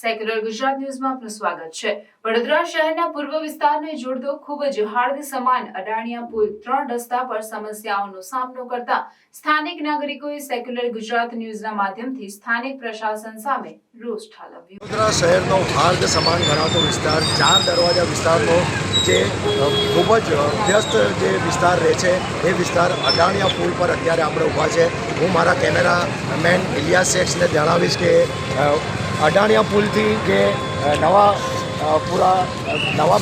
Secular Gujarat ન્યૂઝમાં આપનું સ્વાગત છે। વડોદરા શહેરના પૂર્વ વિસ્તારને જોડતો ખૂબ જ હાર્દ સમાન અડાણિયા પુલ 3 રસ્તા પર સમસ્યાઓનો સામનો કરતા સ્થાનિક નાગરિકોએ સેક્યુલર ગુજરાત ન્યૂઝના માધ્યમથી સ્થાનિક પ્રશાસન સામે રોષ ઠાલવ્યો। વડોદરા શહેરનો હાર્દ સમાન ગણાતો વિસ્તાર 4 દરવાજા વિસ્તારનો જે ખૂબ જ વ્યસ્ત જે વિસ્તાર રહે છે એ વિસ્તાર અડાણિયા પુલ પર અત્યારે આપણે ઊભા છે। હું મારા કેમેરામેન ઇલિયાસ શેખને જણાવીશ કે અડાણિયા પુલથી જે નવા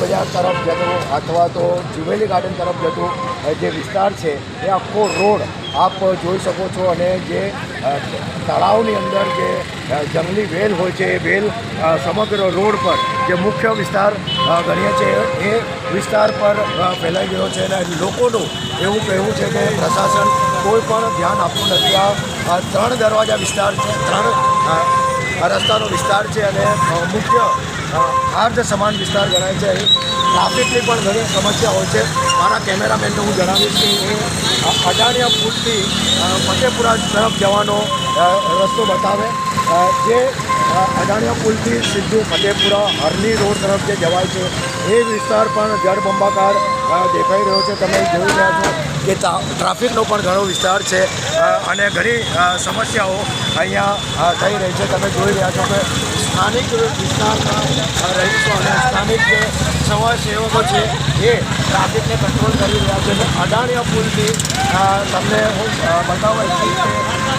બજાર તરફ જતો અથવા તો જ્યુવેલી ગાર્ડન તરફ જતો જે વિસ્તાર છે એ આખો રોડ આપ જોઈ શકો છો અને જે તળાવની અંદર જે જંગલી વેલ હોય છે એ વેલ સમગ્ર રોડ પર જે મુખ્ય વિસ્તાર ગણીએ છીએ એ વિસ્તાર પર ફેલાઈ ગયો છે અને લોકોનું એવું કહેવું છે કે પ્રશાસન કોઈ પણ ધ્યાન આપતું નથી। આ 3 દરવાજા વિસ્તાર છે, 3 રસ્તાનો વિસ્તાર છે અને મુખ્ય હાર્દ સમાન વિસ્તાર ગણાય છે। અહીં ટ્રાફિકની પણ ઘણી સમસ્યા હોય છે। મારા કેમેરામેનને હું જણાવીશ કે એ અડાણિયા પુલથી ફતેપુરા તરફ જવાનો રસ્તો બતાવે જે અડાણિયા પુલથી સીધું ફતેપુરા હરણી રોડ તરફ જે જવાય છે એ વિસ્તાર પણ જળબંબાકાર દેખાઈ રહ્યો છે। તમે જોઈ રહ્યા છો કે ટ્રાફિકનો પણ ઘણો વિસ્તાર છે અને ઘણી સમસ્યાઓ અહીંયા થઈ રહી છે। તમે જોઈ રહ્યા છો કે સ્થાનિક વિસ્તારના રહીશો અને સ્થાનિક જે સમાજસેવકો છે એ ટ્રાફિકને કંટ્રોલ કરી રહ્યા છે। અડાણિયા પુલથી તમને હું બતાવવા ઈચ્છીશ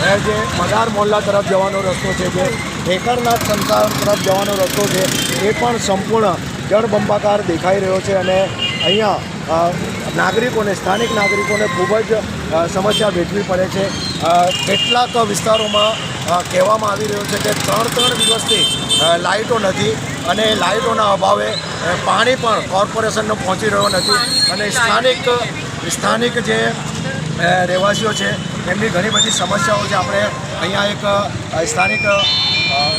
કે જે મદાર મોહલ્લા તરફ જવાનો રસ્તો છે, જે ઠેકરનાથ સંસાર તરફ જવાનો રસ્તો છે એ પણ સંપૂર્ણ જળબંબાકાર દેખાઈ રહ્યો છે અને અહીંયા નાગરિકોને સ્થાનિક નાગરિકોને ખૂબ જ સમસ્યા વેઠવી પડે છે। કેટલાક વિસ્તારોમાં કહેવામાં આવી રહ્યું છે કે 3 દિવસથી લાઇટો નથી અને લાઇટોના અભાવે પાણી પણ કોર્પોરેશનનો પહોંચી રહ્યો નથી અને સ્થાનિક જે રહેવાસીઓ છે એમની ઘણી બધી સમસ્યાઓ છે। આપણે અહીંયા એક સ્થાનિક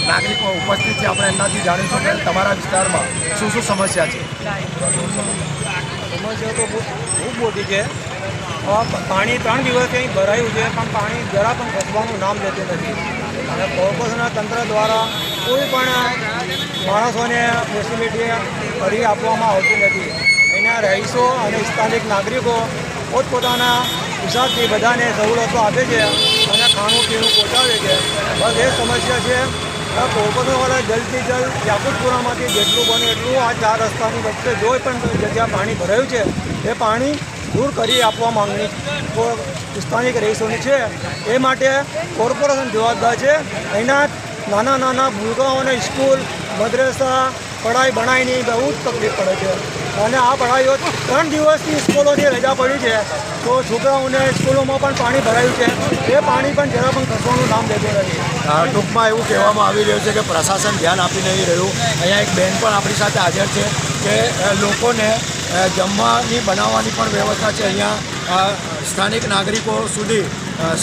નાગરિકો ઉપસ્થિત છે, આપણે એમનાથી જાણીશું કે તમારા વિસ્તારમાં શું સમસ્યા છે। સમસ્યા તો ખૂબ મોટી છે। પાણી 3 દિવસથી અહીં ભરાયું છે પણ પાણી જરા પણ ખસવાનું નામ લેતું નથી અને કોર્પોરેશનના તંત્ર દ્વારા કોઈ પણ માણસોને ફેસિલિટી કરી આપવામાં આવતી નથી। અહીંના રહીશો અને સ્થાનિક નાગરિકો પોતપોતાના હિસાબથી બધાને સવલતો આપે છે અને ખાણું પીણું પહોંચાડે છે। બસ એ સમસ્યા છે। કોર્પોરેશનવાળા જલ્દથી જલ્દ યાકુતપુરામાંથી જેટલું બને એટલું આ 4 રસ્તાની વચ્ચે જોઈ પણ જગ્યા પાણી ભરાયું છે એ પાણી દૂર કરી આપવા માંગણી સ્થાનિક રહીશોની છે। એ માટે કોર્પોરેશન જવાબદાર છે। અહીંના નાના ભૂલકાઓને સ્કૂલ મદ્રસા પઢાઈ ભણાઈની બહુ જ તકલીફ પડે છે અને આ પઢાઈઓ 3 દિવસની સ્કૂલોની રજા પડી છે તો છોકરાઓને સ્કૂલોમાં પણ પાણી ભરાયું છે એ પાણી પણ જરા પણ ખસવાનું નામ લેતું નથી। ટૂંકમાં એવું કહેવામાં આવી રહ્યું છે કે પ્રશાસન ધ્યાન આપી નહીં રહ્યું। અહીંયા એક બેન પણ આપણી સાથે હાજર છે કે લોકોને જમવાની બનાવવાની પણ વ્યવસ્થા છે। અહીંયા સ્થાનિક નાગરિકો સુધી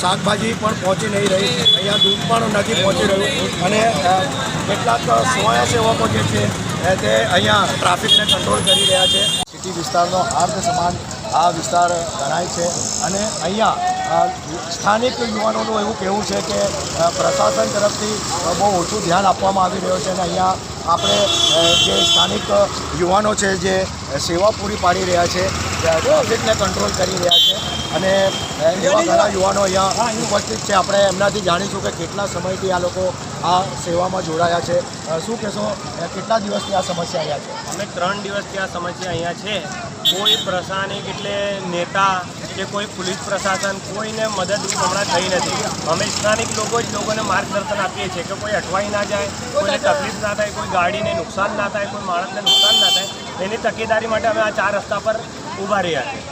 શાકભાજી પણ પહોંચી નહીં રહી, અહીંયા દૂધ પણ નથી પહોંચી રહ્યું અને કેટલાક સ્વયંસેવકો જે છે તે અહીંયા ટ્રાફિકને કંટ્રોલ કરી રહ્યા છે। સિટી વિસ્તારનો હાર્દ સમાન આ વિસ્તાર ગણાય છે અને અહીંયા સ્થાનિક યુવાનોનું એવું કહેવું છે કે પ્રશાસન તરફથી બહુ ઓછું ધ્યાન આપવામાં આવી રહ્યું છે અને અહીંયા આપણે જે સ્થાનિક યુવાનો છે જે સેવા પૂરી પાડી રહ્યા છે, ટ્રાફિકને કંટ્રોલ કરી રહ્યા છે અને એવા ઘણા યુવાનો અહીંયા ઉપસ્થિત છે। આપણે એમનાથી જાણીશું કે કેટલા સમયથી આ લોકો આ સેવામાં જોડાયા છે। શું કહેશો, કેટલા દિવસથી આ સમસ્યા અહીંયા છે? અમે 3 દિવસથી આ સમસ્યા અહીંયા છે। કોઈ પ્રશાસનિક એટલે નેતા કે કોઈ પોલીસ પ્રશાસન કોઈને મદદરૂપ હમણાં થઈ નથી। અમે સ્થાનિક લોકો જ લોકોને માર્ગદર્શન આપીએ છીએ કે કોઈ અટવાઈ ના જાય, કોઈને તકલીફ ના થાય, કોઈ ગાડીને નુકસાન ના થાય, કોઈ માણસને નુકસાન ના થાય, એની તકેદારી માટે અમે આ 4 રસ્તા પર ઊભા રહ્યા છીએ।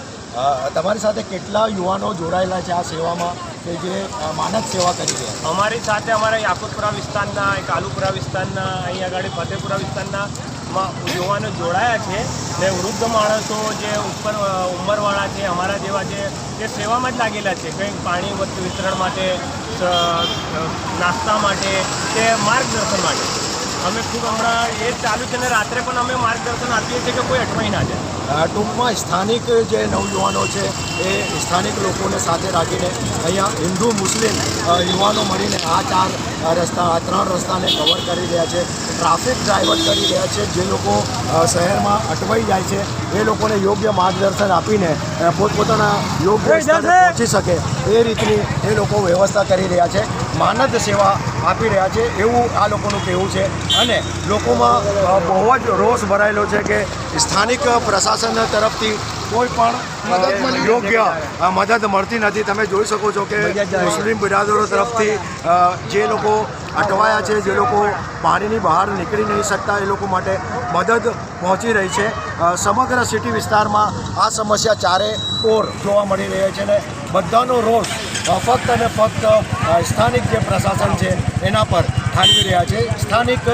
તમારી સાથે કેટલા યુવાનો જોડાયેલા છે આ સેવામાં કે જે માનદ સેવા કરી રહ્યા? અમારી સાથે અમારા યાકુતપુરા વિસ્તારના, એક આલુપુરા વિસ્તારના, અહીંયા આગળ ફતેપુરા વિસ્તારના યુવાનો જોડાયા છે ને વૃદ્ધ માણસો જે ઉંમરવાળા છે અમારા જેવા છે તે સેવામાં જ લાગેલા છે। કંઈક પાણી વિતરણ માટે, નાસ્તા માટે કે માર્ગદર્શન માટે। અમે ખૂબ હમણાં એ જ ચાલુ છે ને રાત્રે પણ અમે માર્ગદર્શન આપીએ છીએ કે કોઈ અટવાઈ ના જાય. ટૂંકમાં સ્થાનિક જે નવયુવાનો છે એ સ્થાનિક લોકોને સાથે રાખીને અહીંયા હિન્દુ મુસ્લિમ યુવાનો મળીને આ 3 રસ્તાને કવર કરી રહ્યા છે. ટ્રાફિક ડાયવર્ટ કરી રહ્યા છે. જે લોકો શહેરમાં અટવાઈ જાય છે એ લોકોને યોગ્ય માર્ગદર્શન આપીને પોતપોતાના યોગ્ય સ્થળે પહોંચી શકે એ રીતની એ લોકો વ્યવસ્થા કરી રહ્યા છે. માનદ સેવા આપી રહ્યા છે એવું આ લોકોનું કહેવું છે. અને લોકોમાં બહુ જ રોષ ભરાયેલો છે કે સ્થાનિક પ્રશાસન તરફથી કોઈ પણ યોગ્ય મદદ મળતી નથી. તમે જોઈ શકો છો કે મુસ્લિમ બિરાદરો તરફથી જે લોકો અટવાયા છે, જે લોકો પાણીની બહાર નીકળી નહીં શકતા, એ લોકો માટે મદદ પહોંચી રહી છે. સમગ્ર સિટી વિસ્તારમાં આ સમસ્યા ચારે ઓર જોવા મળી રહી છે. ને બધાનો રોષ ફક્ત અને ફક્ત સ્થાનિક જે પ્રશાસન છે એના પર ઠાલવી રહ્યા છે. સ્થાનિક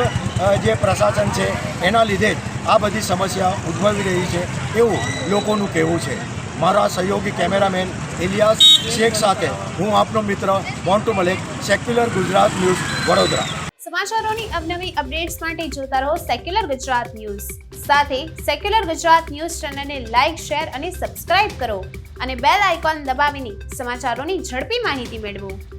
જે પ્રશાસન છે એના લીધે જ આ બધી સમસ્યા ઉદ્ભવી રહી છે એવું લોકોનું કહેવું છે. મારા સહયોગી કેમેરામેન ઇલિયાસ શેખ સાથે હું આપનો મિત્ર મોન્ટુ મલેક, સેક્યુલર ગુજરાત ન્યૂઝ, વડોદરા. સમાચારોની અવનવી અપડેટ્સ માટે જોતા રહો સેક્યુલર ગુજરાત ન્યૂઝ. સાથે સેક્યુલર ગુજરાત ન્યૂઝ ચેનલને લાઇક, શેર અને સબસ્ક્રાઇબ કરો અને બેલ આઇકોન દબાવીને સમાચારોની ઝડપી માહિતી મેળવો.